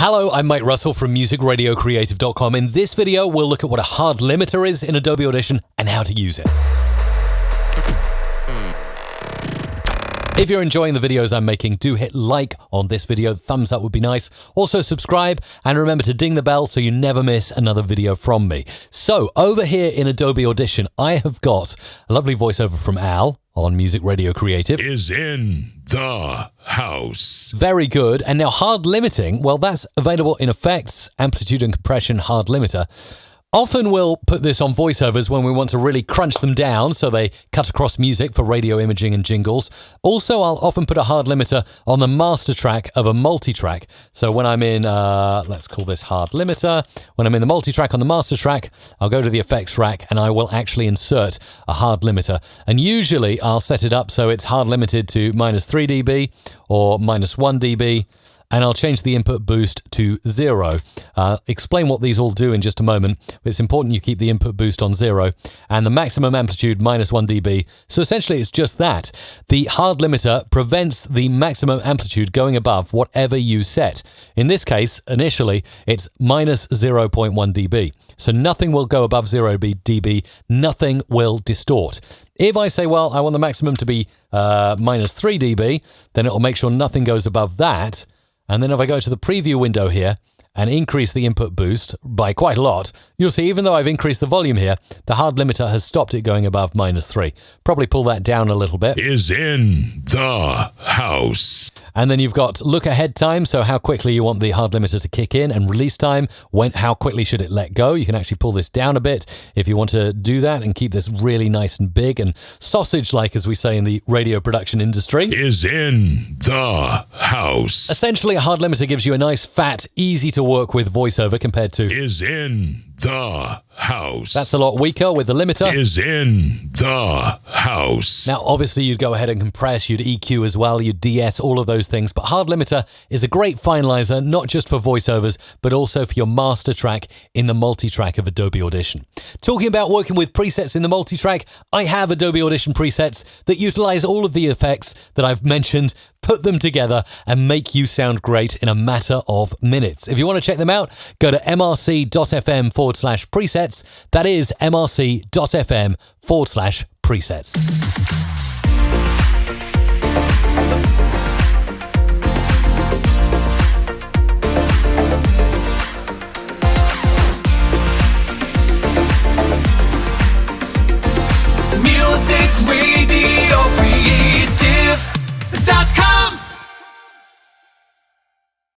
Hello, I'm Mike Russell from musicradiocreative.com. In this video, we'll look at what a hard limiter is in Adobe Audition and how to use it. If you're enjoying the videos I'm making, do hit like on this video. Thumbs up would be nice. Also subscribe and remember to ding the bell so you never miss another video from me. So over here in Adobe Audition, I have got a lovely voiceover from Al on Music Radio Creative. Is in the house. Very good. And now hard limiting, well, that's available in Effects, Amplitude and Compression Hard Limiter. Often we'll put this on voiceovers when we want to really crunch them down so they cut across music for radio imaging and jingles. Also, I'll often put a hard limiter on the master track of a multitrack. So when I'm in, let's call this hard limiter. When I'm in the multitrack on the master track, I'll go to the effects rack and I will actually insert a hard limiter. And usually I'll set it up so it's hard limited to -3 dB or -1 dB. And I'll change the input boost to 0. Explain what these all do in just a moment, but it's important you keep the input boost on 0 and the maximum amplitude -1 dB. So essentially it's just that. The hard limiter prevents the maximum amplitude going above whatever you set. In this case, initially, it's -0.1 dB. So nothing will go above 0 dB, nothing will distort. If I say, well, I want the maximum to be -3 dB, then it'll make sure nothing goes above that. And then if I go to the preview window here and increase the input boost by quite a lot, you'll see even though I've increased the volume here, the hard limiter has stopped it going above -3. Probably pull that down a little bit. Is in the house. And then you've got look ahead time, so how quickly you want the hard limiter to kick in, and release time, how quickly should it let go. You can actually pull this down a bit if you want to do that and keep this really nice and big and sausage-like, as we say in the radio production industry. Is in the house. Essentially, a hard limiter gives you a nice, fat, easy to work with voiceover compared to Is in the house. That's a lot weaker with the limiter. Is in the house. Now, obviously, you'd go ahead and compress, you'd EQ as well, you'd DS, all of those things. But hard limiter is a great finalizer, not just for voiceovers, but also for your master track in the multi-track of Adobe Audition. Talking about working with presets in the multi-track, I have Adobe Audition presets that utilize all of the effects that I've mentioned, put them together, and make you sound great in a matter of minutes. If you want to check them out, go to mrc.fm/presets. That is mrc.fm/presets.